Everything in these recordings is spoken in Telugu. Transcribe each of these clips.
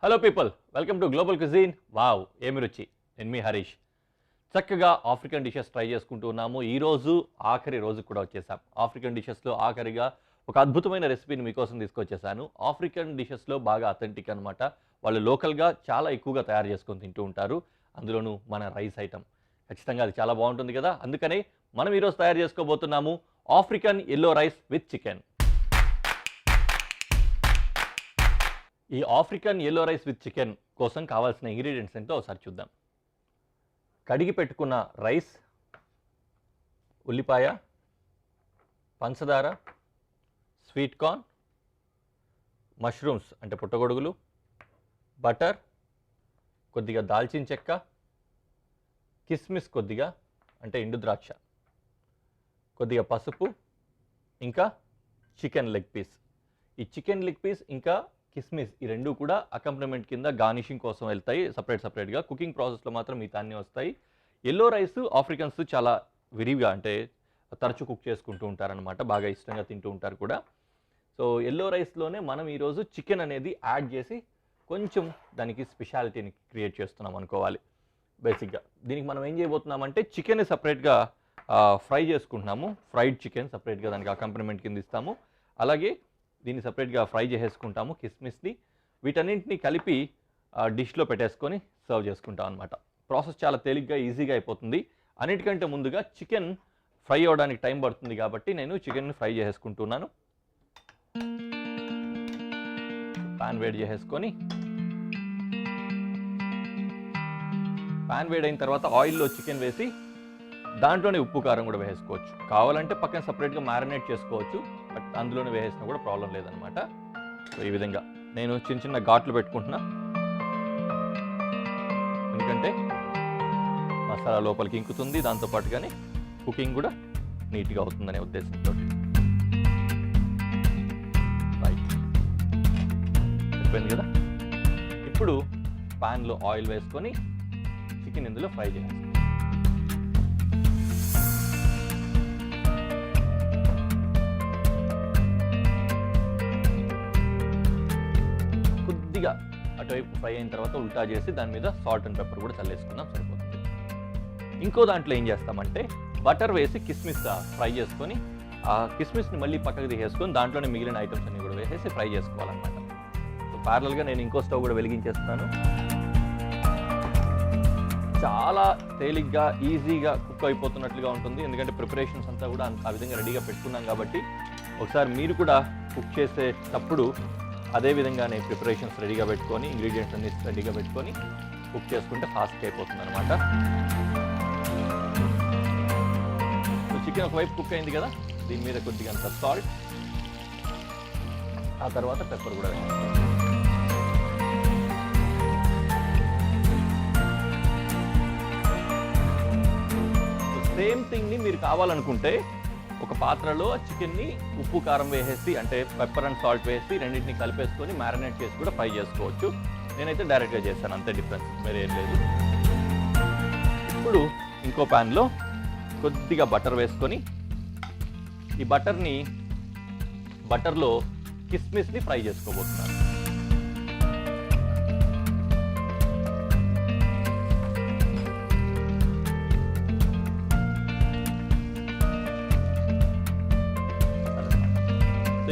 Hello people, welcome to global cuisine. Wow, ఏమి రుచి. నేను మీ హరీష్. చక్కగా ఆఫ్రికన్ డిషెస్ ట్రై చేసుకుంటూ ఉన్నాము. ఈరోజు ఆఖరి రోజు కూడా వచ్చేసాం. ఆఫ్రికన్ డిషెస్లో ఆఖరిగా ఒక అద్భుతమైన రెసిపీని మీకోసం తీసుకొచ్చేసాను. ఆఫ్రికన్ డిషెస్లో బాగా అథెంటిక్ అనమాట. వాళ్ళు లోకల్గా చాలా ఎక్కువగా తయారు చేసుకొని తింటూ ఉంటారు. అందులోనూ మన రైస్ ఐటమ్ ఖచ్చితంగా అది చాలా బాగుంటుంది కదా. అందుకనే మనం ఈరోజు తయారు చేసుకోబోతున్నాము African yellow rice with chicken. ఈ African yellow rice with chicken కోసం కావాల్సిన ఇంగ్రీడియంట్స్ ఏంటో ఒకసారి చూద్దాం. కడిగి పెట్టుకున్న రైస్, ఉల్లిపాయ, పంచదార, స్వీట్ కార్న్, మష్రూమ్స్ అంటే పుట్టగొడుగులు, బటర్, కొద్దిగా దాల్చిన చెక్క, కిస్మిస్ కొద్దిగా అంటే ఎండు ద్రాక్ష, కొద్దిగా పసుపు, ఇంకా చికెన్ లెగ్ పీస్. ఈ చికెన్ లెగ్ పీస్ ఇంకా కిస్మిస్ ఈ రెండు కూడా అకంప్లిమెంట్ కింద గార్నిషింగ్ కోసం వెళ్తాయి సపరేట్గా. కుకింగ్ ప్రాసెస్లో మాత్రం మిగతా అన్నీ వస్తాయి. ఎల్లో రైస్ ఆఫ్రికన్స్ చాలా విరివిగా అంటే తరచూ కుక్ చేసుకుంటూ ఉంటారనమాట, బాగా ఇష్టంగా తింటూ ఉంటారు కూడా. సో ఎల్లో రైస్లోనే మనం ఈరోజు చికెన్ అనేది యాడ్ చేసి కొంచెం దానికి స్పెషాలిటీని క్రియేట్ చేస్తున్నాం అనుకోవాలి. బేసిక్గా దీనికి మనం ఏం చేయబోతున్నామంటే చికెన్ సపరేట్గా ఫ్రై చేసుకుంటున్నాము. ఫ్రైడ్ చికెన్ సపరేట్గా దానికి అకంప్లిమెంట్ కింద ఇస్తాము. అలాగే దీన్ని సపరేట్గా ఫ్రై చేసేసుకుంటాము కిస్మిస్ని. వీటన్నింటినీ కలిపి డిష్లో పెట్టేసుకొని సర్వ్ చేసుకుంటాం అనమాట. ప్రాసెస్ చాలా తేలిగ్గా ఈజీగా అయిపోతుంది. అన్నిటికంటే ముందుగా చికెన్ ఫ్రై అవ్వడానికి టైం పడుతుంది కాబట్టి నేను చికెన్ని ఫ్రై చేసేసుకుంటున్నాను. పాన్ వేడి చేసేసుకొని పాన్ వేడైన తర్వాత ఆయిల్లో చికెన్ వేసి దాంట్లోనే ఉప్పు కారం కూడా వేసుకోవచ్చు. కావాలంటే పక్కన సపరేట్గా మ్యారినేట్ చేసుకోవచ్చు, బట్ అందులోనే వేసేసినా కూడా ప్రాబ్లం లేదనమాట. సో ఈ విధంగా నేను చిన్న చిన్న ఘాట్లు పెట్టుకుంటున్నా, ఎందుకంటే మసాలా లోపలికి ఇంకుతుంది, దాంతోపాటుగానే కుకింగ్ కూడా నీట్గా అవుతుందనే ఉద్దేశంతో. రైట్, అయిపోయింది కదా. ఇప్పుడు ప్యాన్లో ఆయిల్ వేసుకొని చికెన్ ఇందులో ఫ్రై చేయాలి. కొద్దిగా అటువైపు ఫ్రై అయిన తర్వాత ఉల్టా చేసి దాని మీద సాల్ట్ అండ్ పెప్పర్ కూడా చల్లేసుకుందాం, సరిపోతుంది. ఇంకో దాంట్లో ఏం చేస్తామంటే బటర్ వేసి కిస్మిస్ ఫ్రై చేసుకొని ఆ కిస్మిస్ని మళ్ళీ పక్కకు తీసేసుకొని దాంట్లోనే మిగిలిన ఐటమ్స్ అన్ని కూడా వేసేసి ఫ్రై చేసుకోవాలన్నమాట. సో ప్యారలల్గా నేను ఇంకో స్టవ్ కూడా వెలిగించేస్తున్నాను. చాలా తేలిగ్గా ఈజీగా కుక్ అయిపోతున్నట్లుగా ఉంటుంది, ఎందుకంటే ప్రిపరేషన్స్ అంతా కూడా ఆ విధంగా రెడీగా పెట్టుకున్నాం కాబట్టి. ఒకసారి మీరు కూడా కుక్ చేసేటప్పుడు అదే విధంగానే ప్రిపరేషన్స్ రెడీగా పెట్టుకొని ఇంగ్రీడియంట్స్ అన్ని రెడీగా పెట్టుకొని కుక్ చేసుకుంటే ఫాస్ట్గా అయిపోతుంది అనమాట. చికెన్ ఒకవైపు కుక్ అయింది కదా, దీని మీద కొద్దిగా అంత సాల్ట్, ఆ తర్వాత పెప్పర్ కూడా వేసుకోవాలి. సేమ్ థింగ్ని మీరు కావాలనుకుంటే ఒక పాత్రలో చికెన్ని ఉప్పు కారం వేసేసి అంటే పెప్పర్ అండ్ సాల్ట్ వేసి రెండింటిని కలిపేసుకొని మ్యారినేట్ చేసి కూడా ఫ్రై చేసుకోవచ్చు. నేనైతే డైరెక్ట్గా చేస్తాను, అంతే డిఫరెన్స్, వేరేం లేదు. ఇప్పుడు ఇంకో ప్యాన్లో కొద్దిగా బటర్ వేసుకొని ఈ బటర్లో కిస్మిస్ని ఫ్రై చేసుకోబోతున్నాను.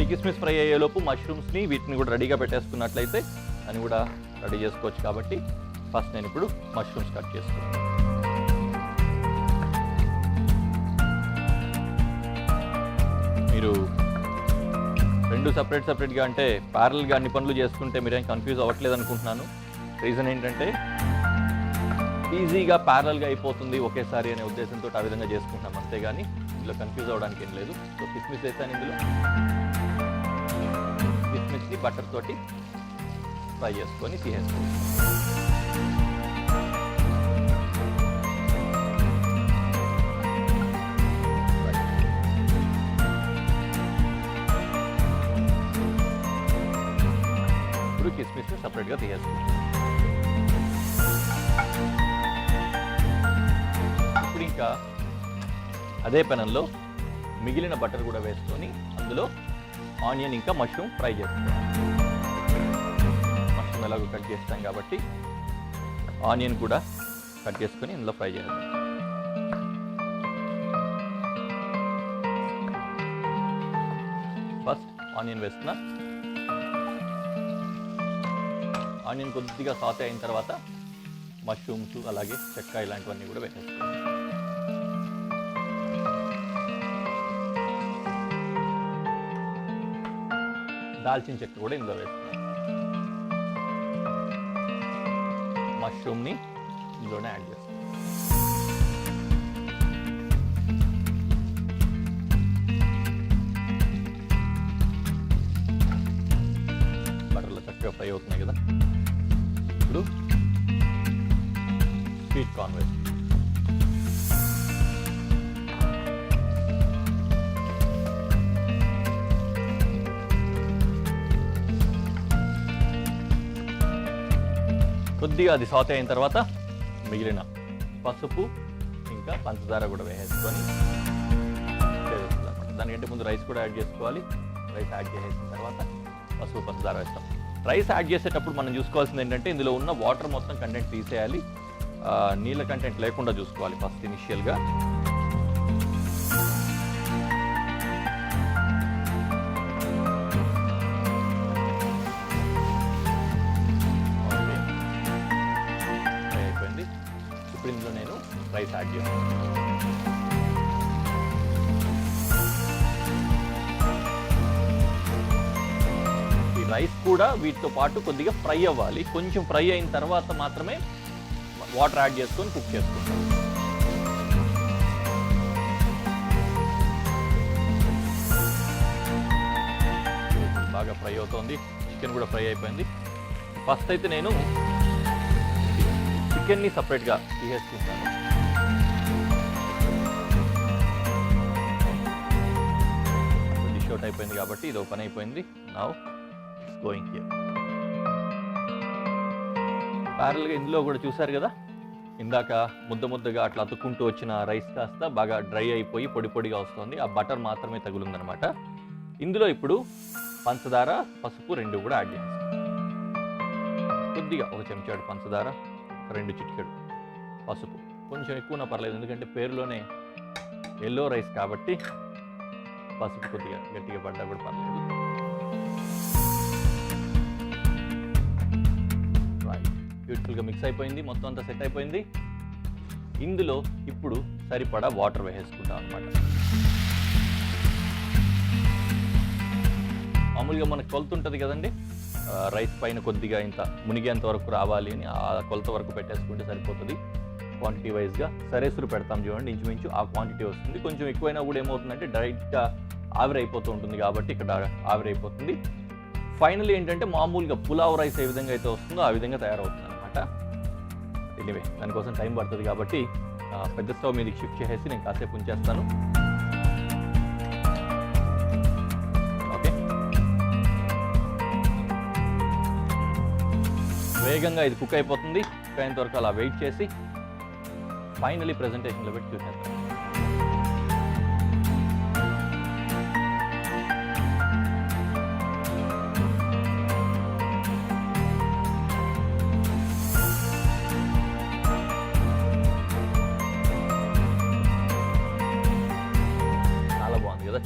ఈ కిస్మిస్ ఫ్రై అయ్యేలోపు మష్రూమ్స్ని వీటిని కూడా రెడీగా పెట్టేసుకున్నట్లయితే అని కూడా రెడీ చేసుకోవచ్చు. కాబట్టి ఫస్ట్ నేను ఇప్పుడు మష్రూమ్స్ కట్ చేసుకుంటాను. మీరు రెండు సపరేట్గా అంటే ప్యారల్గా అన్ని పనులు చేసుకుంటే మీరేం కన్ఫ్యూజ్ అవ్వట్లేదు అనుకుంటున్నాను. రీజన్ ఏంటంటే ఈజీగా ప్యారల్గా అయిపోతుంది ఒకేసారి అనే ఉద్దేశంతో ఆ విధంగా చేసుకుంటాం, అంతేగాని ఇందులో కన్ఫ్యూజ్ అవ్వడానికి ఏం లేదు. సో కిస్మిస్ వేసాను, ఇందులో కిస్మిస్ని బటర్ తోటి ఫ్రై చేసుకొని తీసేసుకోవచ్చు. ఇప్పుడు కిస్మిస్ని సపరేట్గా తీసేసుకోవచ్చు. ఇప్పుడు ఇంకా అదే పెనంలో మిగిలిన బటర్ కూడా వేసుకొని అందులో ఆనియన్ ఇంకా మష్రూమ్ ఫ్రై చేసుకోవాలి. మష్రూమ్ ఎలాగో కట్ చేస్తాం కాబట్టి ఆనియన్ కూడా కట్ చేసుకొని ఇందులో ఫ్రై చేయాలి. ఫస్ట్ ఆనియన్ వేస్తున్నా. ఆనియన్ కొద్దిగా సాటే అయిన తర్వాత మష్రూమ్స్ అలాగే చెక్క ఇలాంటివన్నీ కూడా వేసేస్తాం. దాల్చిన చెక్క కూడా ఇందులో వేస్తాం. మష్రూమ్ని ఇందులోనే యాడ్ చేస్తాం. బటర్లో చక్కగా ఫ్రై అవుతున్నాయి కదా. ఇప్పుడు స్వీట్ కార్న్ వేస్తాం. కొద్దిగా అది సాటే అయిన తర్వాత మిగిలిన పసుపు ఇంకా పంచదార కూడా వేసేసుకొని దానికంటే ముందు రైస్ కూడా యాడ్ చేసుకోవాలి. రైస్ యాడ్ చేసేసిన తర్వాత పసుపు పంచదార వేస్తాం. రైస్ యాడ్ చేసేటప్పుడు మనం చూసుకోవాల్సింది ఏంటంటే ఇందులో ఉన్న వాటర్ మొత్తం కంటెంట్ తీసేయాలి. నీళ్ళ కంటెంట్ లేకుండా చూసుకోవాలి ఫస్ట్ ఇనిషియల్గా. అయిపోయింది. ఇప్పుడు ఇందులో నేను రైస్ యాడ్ చేస్తాను. ఈ రైస్ కూడా వీటితో పాటు కొద్దిగా ఫ్రై అవ్వాలి. కొంచెం ఫ్రై అయిన తర్వాత మాత్రమే వాటర్ యాడ్ చేసుకొని కుక్ చేసుకుంటాం. బాగా ఫ్రై అవుతుంది. చికెన్ కూడా ఫ్రై అయిపోయింది. ఫస్ట్ అయితే నేను చికెన్ని సపరేట్గా తీసేసుకుంటాను. డిష్ అవుట్ అయిపోయింది కాబట్టి ఇది ఓపెన్ అయిపోయింది. Now it's going here. ప్యారల్గా ఇందులో కూడా చూసారు కదా, ఇందాక ముద్దగా అట్లా అతుక్కుంటూ వచ్చిన రైస్ కాస్త బాగా డ్రై అయిపోయి పొడిగా వస్తుంది. ఆ బటర్ మాత్రమే తగులుందనమాట. ఇందులో ఇప్పుడు పంచదార పసుపు రెండు కూడా యాడ్ చేస్తాం. కొద్దిగా ఒక చెంచాడు పంచదార, 2 చిటికెడు పసుపు. కొంచెం ఎక్కువనా పర్లేదు, ఎందుకంటే పేరులోనే ఎల్లో రైస్ కాబట్టి పసుపు కొద్దిగా గట్టిగా పడ్డా కూడా పర్లేదు. బ్యూటిఫుల్గా మిక్స్ అయిపోయింది. మొత్తం అంతా సెట్ అయిపోయింది. ఇందులో ఇప్పుడు సరిపడా వాటర్ వేసేసుకుంటాం అనమాట. మామూలుగా మనకు కొలత ఉంటుంది కదండి, రైస్ పైన కొద్దిగా ఇంత మునిగేంత వరకు రావాలి అని ఆ కొలత వరకు పెట్టేసుకుంటే సరిపోతుంది. క్వాంటిటీ వైజ్గా సరేసురు పెడతాం చూడండి, ఇంచుమించు ఆ క్వాంటిటీ వస్తుంది. కొంచెం ఎక్కువైనా కూడా ఏమవుతుందంటే డైరెక్ట్గా ఆవిరైపోతూ ఉంటుంది కాబట్టి ఇక్కడ ఆవిరైపోతుంది. ఫైనల్ ఏంటంటే మామూలుగా పులావ్ రైస్ ఏ విధంగా అయితే వస్తుందో ఆ విధంగా తయారవుతుంది అనమాట. ఎనీవే దానికోసం టైం పడుతుంది కాబట్టి పెద్ద స్టవ్ మీదకి షిఫ్ట్ చేసేసి నేను కాసేపు ఉంచేస్తాను. ఓకే, వేగంగా ఇది కుక్ అయిపోతుంది. కుక్ అయినంత వరకు అలా వెయిట్ చేసి ఫైనలీ ప్రెజెంటేషన్లో పెట్టి చూసేస్తాను.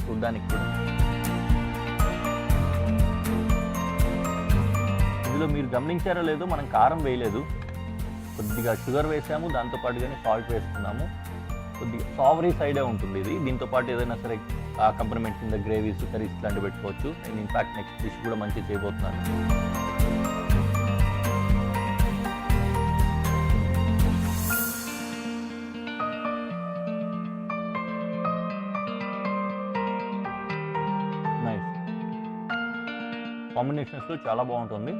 చూడ్డానికి కూడా ఇందులో మీరు గమనించారో లేదో మనం కారం వేయలేదు, కొద్దిగా షుగర్ వేసాము, దాంతోపాటుగానే సాల్ట్ వేస్తున్నాము. కొద్దిగా సావరీ సైడే ఉంటుంది ఇది. దీంతోపాటు ఏదైనా సరే కంప్లిమెంట్ కింద గ్రేవీస్ కర్రీస్ ఇట్లాంటివి పెట్టుకోవచ్చు. నేను ఇన్ఫాక్ట్ నెక్స్ట్ డిష్ కూడా మంచిగా చేయబోతున్నాను. కాంబినేషన్స్లో చాలా బాగుంటుంది.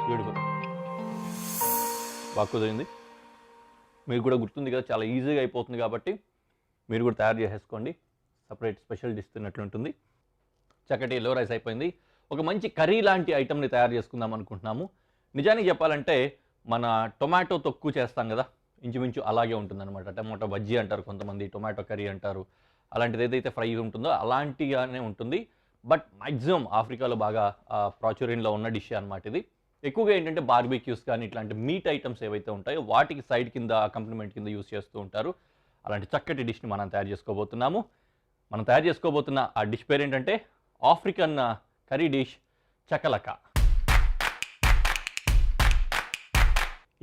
బ్యూటిఫుల్, బాగా కుదిరింది. మీకు కూడా గుర్తుంది కదా, చాలా ఈజీగా అయిపోతుంది కాబట్టి మీరు కూడా తయారు చేసేసుకోండి. సపరేట్ స్పెషల్ డిష్ తిన్నట్లుంటుంది. చక్కటి ఎల్లో రైస్ అయిపోయింది. ఒక మంచి కర్రీ లాంటి ఐటమ్ని తయారు చేసుకుందాం అనుకుంటున్నాము. నిజానికి చెప్పాలంటే మన టొమాటో తొక్కు చేస్తాం కదా, ఇంచుమించు అలాగే ఉంటుందన్నమాట. టమాటో బజ్జీ అంటారు కొంతమంది, టొమాటో కర్రీ అంటారు. అలాంటిది ఏదైతే ఫ్రై ఉంటుందో అలాంటిగానే ఉంటుంది. బట్ మ్యాక్సిమం ఆఫ్రికాలో బాగా ప్రాచుర్యంలో ఉన్న డిష్ అనమాట ఇది. ఎక్కువగా ఏంటంటే బార్బిక్యూస్ కానీ ఇట్లాంటి మీట్ ఐటమ్స్ ఏవైతే ఉంటాయో వాటికి సైడ్ కింద అకంప్లిమెంట్ కింద యూస్ చేస్తూ ఉంటారు. అలాంటి చక్కటి డిష్ని మనం తయారు చేసుకోబోతున్నాము. మనం తయారు చేసుకోబోతున్న ఆ డిష్ పేరు ఏంటంటే ఆఫ్రికన్ కర్రీ డిష్ చకలక.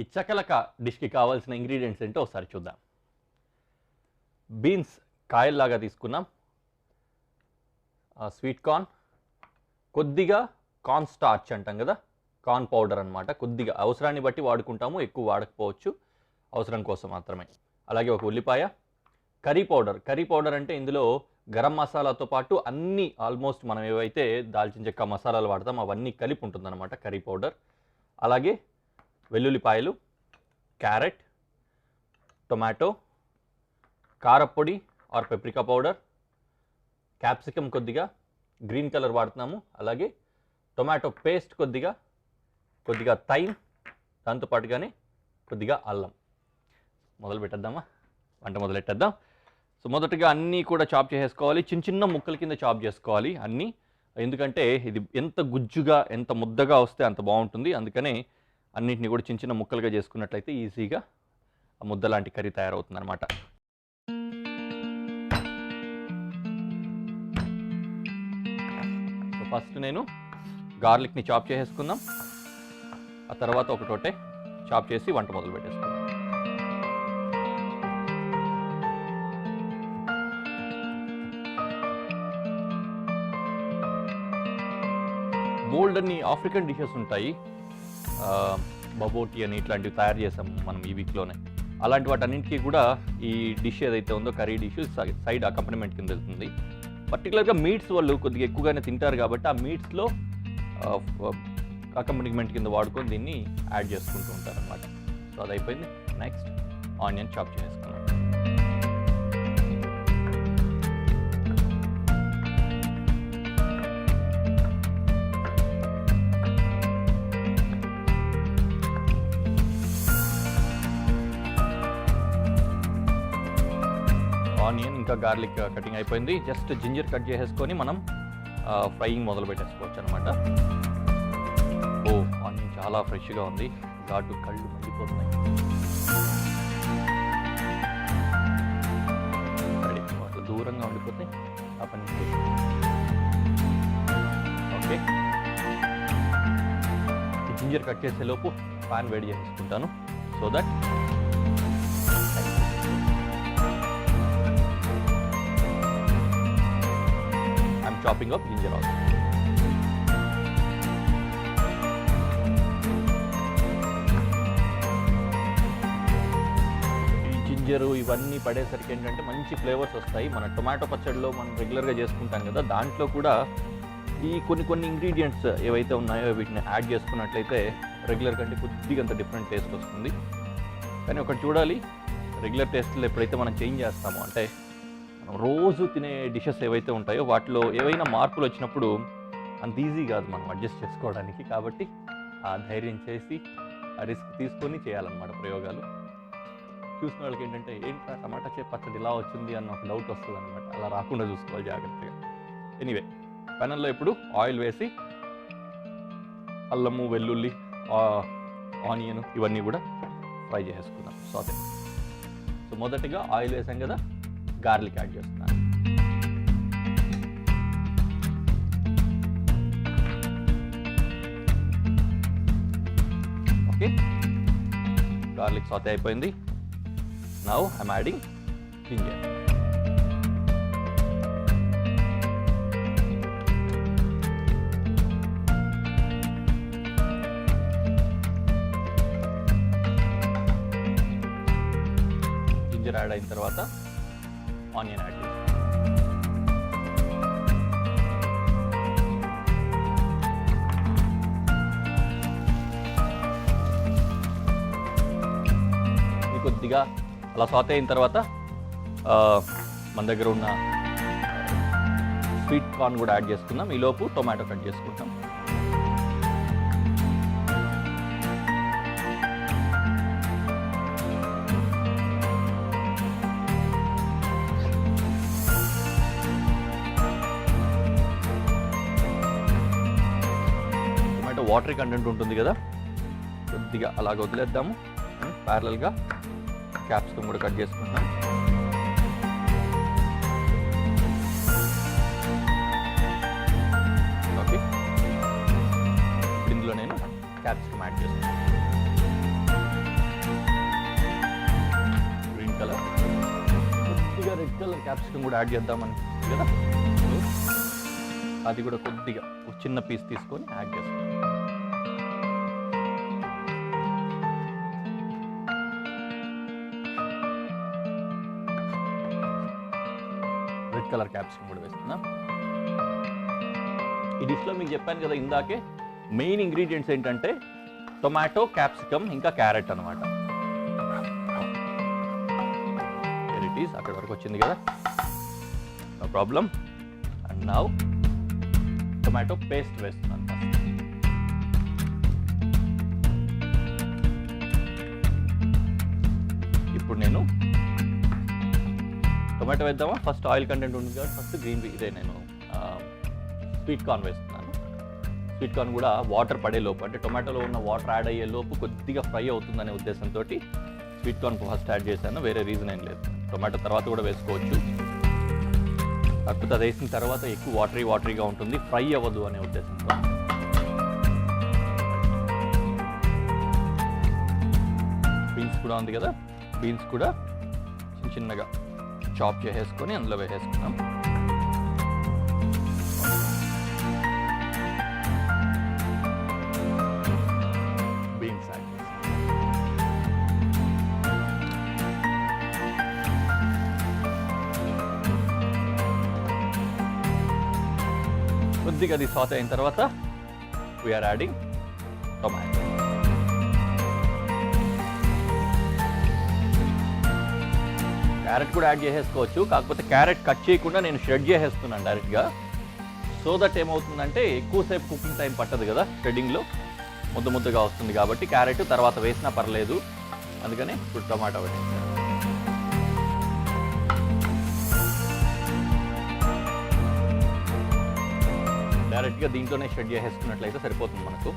ఈ చకలక డిష్కి కావాల్సిన ఇంగ్రీడియంట్స్ ఏంటో ఒకసారి చూద్దాం. బీన్స్ కాయల్లాగా తీసుకున్నాం, స్వీట్ కార్న్, కొద్దిగా కార్న్ స్టార్చ్ అంటాం కదా, కార్న్ పౌడర్ అనమాట, కొద్దిగా అవసరాన్ని బట్టి వాడుకుంటాము, ఎక్కువ వాడకపోవచ్చు, అవసరం కోసం మాత్రమే. అలాగే ఒక ఉల్లిపాయ, కర్రీ పౌడర్. కర్రీ పౌడర్ అంటే ఇందులో గరం మసాలాతో పాటు అన్నీ ఆల్మోస్ట్ మనం ఏవైతే దాల్చిన చెక్క మసాలాలు వాడతాం అవన్నీ కలిపి ఉంటుందన్నమాట కర్రీ పౌడర్. అలాగే వెల్లుల్లిపాయలు, క్యారెట్, టొమాటో, కారప్పొడి ఆర్ పెప్రికా పౌడర్, క్యాప్సికమ్ కొద్దిగా గ్రీన్ కలర్ వాడుతున్నాము, అలాగే టొమాటో పేస్ట్ కొద్దిగా థైమ్, దాంతోపాటుగానే కొద్దిగా అల్లం. మొదలు పెట్టేద్దామా? వంట మొదలెట్టేద్దాం. సో మొదటగా అన్నీ కూడా చాప్ చేసేసుకోవాలి, చిన్న చిన్న ముక్కల కింద చాప్ చేసుకోవాలి అన్నీ. ఎందుకంటే ఇది ఎంత గుజ్జుగా ఎంత ముద్దగా వస్తే అంత బాగుంటుంది. అందుకనే అన్నింటినీ కూడా చిన్న చిన్న ముక్కలుగా చేసుకున్నట్లయితే ఈజీగా ఆ ముద్ద లాంటి కర్రీ తయారవుతుంది అనమాట. సో ఫస్ట్ నేను గార్లిక్ని చాప్ చేసేసుకుందాం, ఆ తర్వాత ఒకటోటే చాప్ చేసి వంట మొదలు పెట్టేసుకుందాం. బోల్డ్ అన్ని ఆఫ్రికన్ డిషెస్ ఉంటాయి, బబోటి అని ఇట్లాంటివి తయారు చేసాం మనం ఈ వీక్లోనే. అలాంటి వాటన్నింటికి కూడా ఈ డిష్ ఏదైతే ఉందో కర్రీ డిష్ సైడ్ అకంపనిమెంట్ కింద వెళ్తుంది. పర్టికులర్గా మీట్స్ వాళ్ళు కొద్దిగా ఎక్కువగానే తింటారు కాబట్టి ఆ మీట్స్లో అకంపనిమెంట్ కింద వాడుకొని దీన్ని యాడ్ చేసుకుంటూ ఉంటారు అన్నమాట. సో అది అయిపోయింది. నెక్స్ట్ ఆనియన్ చాప్ చేసుకున్నాం. ఆనియన్ ఇంకా గార్లిక్ కటింగ్ అయిపోయింది. జస్ట్ జింజర్ కట్ చేసేసుకొని మనం ఫ్రైయింగ్ మొదలు పెట్టేసుకోవచ్చు అనమాట. ఓ ఆనియన్ చాలా ఫ్రెష్గా ఉంది, ఘాటు కళ్ళు మండిపోతున్నాయి. దూరంగా ఉండిపోతే ఆ పని. ఓకే, జింజర్ కట్ చేసే లోపు పాన్ వేడి చేసుకుంటాను. So that chopping of ginger also. ఈ జింజరు ఇవన్నీ పడేసరికి ఏంటంటే మంచి ఫ్లేవర్స్ వస్తాయి. మన టొమాటో పచ్చడిలో మనం రెగ్యులర్గా చేసుకుంటాం కదా, దాంట్లో కూడా ఈ కొన్ని ఇంగ్రీడియంట్స్ ఏవైతే ఉన్నాయో వీటిని యాడ్ చేసుకున్నట్లయితే రెగ్యులర్ కంటే కొద్దిగా అంత డిఫరెంట్ టేస్ట్ వస్తుంది. కానీ ఒకటి చూడాలి, రెగ్యులర్ టేస్ట్లో ఎప్పుడైతే మనం చేంజ్ చేస్తామో, అంటే మనం రోజు తినే డిషెస్ ఏవైతే ఉంటాయో వాటిలో ఏవైనా మార్పులు వచ్చినప్పుడు అంత ఈజీ కాదు మనం అడ్జస్ట్ చేసుకోవడానికి. కాబట్టి ఆ ధైర్యం చేసి ఆ రిస్క్ తీసుకొని చేయాలన్నమాట ప్రయోగాలు. చూసిన వాళ్ళకి ఏంటంటే ఏంటా టమాటా పచ్చడి ఇలా వచ్చింది అన్న ఒక డౌట్ వస్తుంది అనమాట. అలా రాకుండా చూసుకోవాలి జాగ్రత్తగా. ఎనీవే, పెనంలో ఇప్పుడు ఆయిల్ వేసి అల్లము, వెల్లుల్లి, ఆనియన్ ఇవన్నీ కూడా ఫ్రై చేసుకుందాం సాతే. సో మొదటిగా ఆయిల్ వేసాం కదా, గార్లిక్ యాడ్ చేస్తున్నాను. ఓకే, గార్లిక్ సాతే అయిపోయింది. Now I'm adding ginger. Ginger add అయిన తర్వాత ఆనియన్ యాడ్ చేస్తాం. ఇది కొద్దిగా అలా సాతే అయిన తర్వాత మన దగ్గర ఉన్న స్వీట్ కార్న్ కూడా యాడ్ చేసుకుందాం. ఈలోపు టొమాటో కట్ చేసుకుంటాం. వాటరీ కంటెంట్ ఉంటుంది కదా, కొద్దిగా అలాగ వదిలేద్దాము. ప్యారలల్గా క్యాప్సికమ్ కూడా కట్ చేసుకుంటాం. ఓకే, ఇందులో నేను క్యాప్సికమ్ యాడ్ చేస్తాను. గ్రీన్ కలర్, కొద్దిగా రెడ్ కలర్ క్యాప్సికమ్ కూడా యాడ్ చేద్దామని కదా, అది కూడా కొద్దిగా ఒక చిన్న పీస్ తీసుకొని యాడ్ చేస్తాం. రెడ్ కలర్ క్యాప్సికమ్ కూడా వేస్తున్నా. ఈ డిష్లో మీకు చెప్పాను కదా ఇందాకే, మెయిన్ ఇంగ్రీడియంట్స్ ఏంటంటే టొమాటో, క్యాప్సికమ్, ఇంకా క్యారెట్ అనమాట. ఇట్ ఈస్ అక్కడి వరకు వచ్చింది కదా, no problem. And now tomato paste వేస్తున్నాను ఫస్ట్. ఇప్పుడు నేను టొమాటో వేద్దామా? ఫస్ట్ ఆయిల్ కంటెంట్ ఉంది కాబట్టి ఫస్ట్ గ్రీన్ ఇదే నేను స్వీట్ కార్న్ వేస్తున్నాను. స్వీట్ కార్న్ కూడా వాటర్ పడే లోపు, అంటే టొమాటోలో ఉన్న వాటర్ యాడ్ అయ్యే లోపు కొద్దిగా ఫ్రై అవుతుందనే ఉద్దేశంతో స్వీట్ కార్న్ ఫస్ట్ యాడ్ చేశాను. వేరే రీజన్ ఏం లేదు. టొమాటో తర్వాత కూడా వేసుకోవచ్చు, కాకపోతే అది వేసిన తర్వాత ఎక్కువ వాటరీగా ఉంటుంది, ఫ్రై అవ్వదు అనే ఉద్దేశంతో. బీన్స్ కూడా ఉంది కదా, బీన్స్ కూడా చిన్నగా చాప్ చేసేసుకొని అందులో వేసేసుకున్నాం. బీన్స్ యాడ్ కొద్దిగా అది సాస్ అయిన తర్వాత వీఆర్ యాడింగ్ టొమాటో. క్యారెట్ కూడా యాడ్ చేసేసుకోవచ్చు, కాకపోతే క్యారెట్ కట్ చేయకుండా నేను షెడ్ చేసేస్తున్నాను డైరెక్ట్గా. సో దట్ ఏమవుతుందంటే ఎక్కువసేపు కుకింగ్ టైం పట్టదు కదా, షెడ్డింగ్లో ముద్దగా వస్తుంది కాబట్టి క్యారెట్ తర్వాత వేసినా పర్లేదు. అందుకని ఇప్పుడు టొమాటో వేసేసాను. డైరెక్ట్గా దీంట్లోనే షెడ్ చేసేసుకున్నట్లయితే సరిపోతుంది మనకు.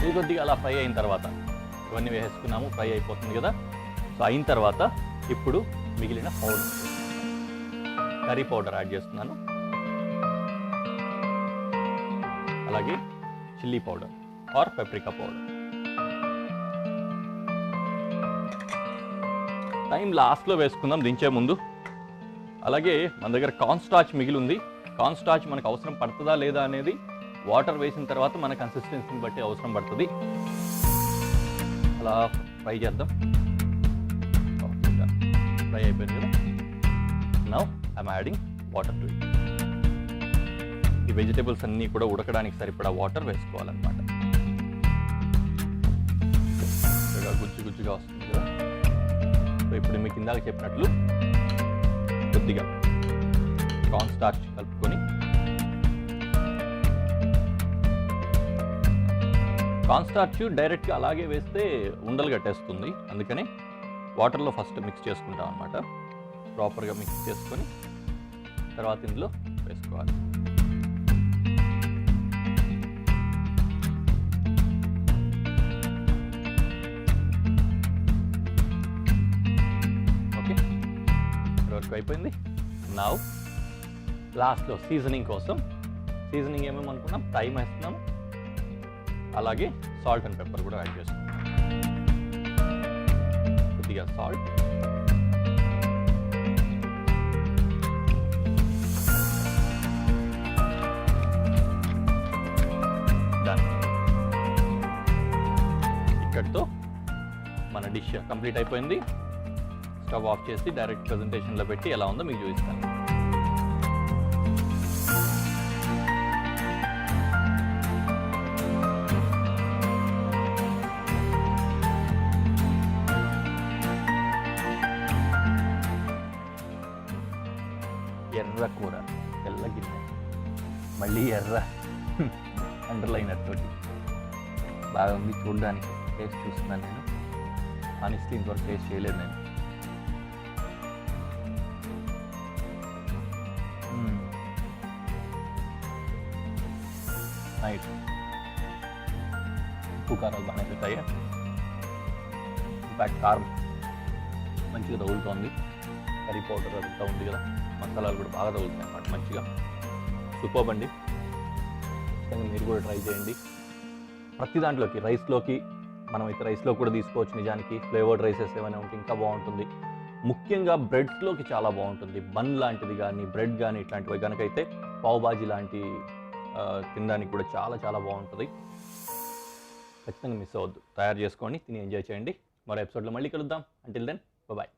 ఇది కొద్దిగా అలా ఫ్రై అయిన తర్వాత ఇవన్నీ వేసేసుకున్నాము, ఫ్రై అయిపోతుంది కదా. సో అయిన తర్వాత ఇప్పుడు మిగిలిన పౌడర్, కర్రీ పౌడర్ యాడ్ చేస్తున్నాను, అలాగే chilli powder are paprika powder. Time లాస్ట్లో వేసుకుందాం దించే ముందు. అలాగే మన దగ్గర కార్న్ స్టార్చ్ మిగిలి ఉంది. కార్న్ స్టార్చ్ మనకు అవసరం పడుతుందా లేదా అనేది వాటర్ వేసిన తర్వాత మన కన్సిస్టెన్సీని బట్టి అవసరం పడుతుంది. అలా ఫ్రై చేద్దాం. ఫ్రై అయిపోయింది కదా. Now I'm adding water to it. ఈ వెజిటేబుల్స్ అన్నీ కూడా ఉడకడానికి సరిపడా వాటర్ వేసుకోవాలన్నమాట. గుజ్జుగా వస్తుంది కదా. సో ఇప్పుడు మీకు ఇందాక చెప్పినట్లు కొద్దిగా కార్న్ స్టార్చ్ కలుపుకొని, కార్న్ స్టార్చ్ డైరెక్ట్గా అలాగే వేస్తే ఉండలు కట్టేస్తుంది. అందుకని వాటర్లో ఫస్ట్ మిక్స్ చేసుకుంటాం అన్నమాట. ప్రాపర్గా మిక్స్ చేసుకొని తర్వాత ఇందులో వేసుకోవాలి. ఓకే, ఇప్పటివరకు అయిపోయింది. నౌ లాస్ట్లో సీజనింగ్ కోసం, సీజనింగ్ ఏమేమి అనుకున్నాం, టైం వేస్తున్నాం, అలాగే సాల్ట్ అండ్ పెప్పర్ కూడా యాడ్ చేస్తున్నాం. కొద్దిగా సాల్ట్, ఇక్కడితో మన డిష్ కంప్లీట్ అయిపోయింది. స్టవ్ ఆఫ్ చేసి డైరెక్ట్ ప్రెజెంటేషన్లో పెట్టి ఎలా ఉందో మీకు చూపిస్తాను. ఎర్ర కూర, తెల్ల గిన్నె, మళ్ళీ ఎర్ర అండర్లైనర్ తోటి బాగా ఉంది చూడడానికి. టేస్ట్ చూస్తున్నాను నేను. హానెస్ట్లీ ఇంతవరకు టేస్ట్ చేయలేదు నేను. నైట్ ఉప్పు కారాలు బాగానే పెట్టాయి. ఇన్ఫ్యాక్ట్ కారం మంచిగా తగులుతోంది. కర్రీ పౌడర్ అదంతా ఉంది కదా, మసాలాలు కూడా బాగా తగులుతాయి అన్నమాట మంచిగా. సూపర్బ్ అండి. మీరు కూడా ట్రై చేయండి. ప్రతి దాంట్లోకి, రైస్లోకి, మనమైతే రైస్లో కూడా తీసుకోవచ్చు. నిజానికి ఫ్లేవర్డ్ రైసెస్ ఏమైనా ఉంటే ఇంకా బాగుంటుంది. ముఖ్యంగా బ్రెడ్స్లోకి చాలా బాగుంటుంది. బన్ లాంటిది కానీ, బ్రెడ్ కానీ ఇట్లాంటివి కనుకైతే పావ్ బాజీ లాంటి తినడానికి కూడా చాలా చాలా బాగుంటుంది. ఖచ్చితంగా మిస్ అవ్వద్దు. తయారు చేసుకొని తిని ఎంజాయ్ చేయండి. మరో ఎపిసోడ్లో మళ్ళీ కలుద్దాం. Until then bye.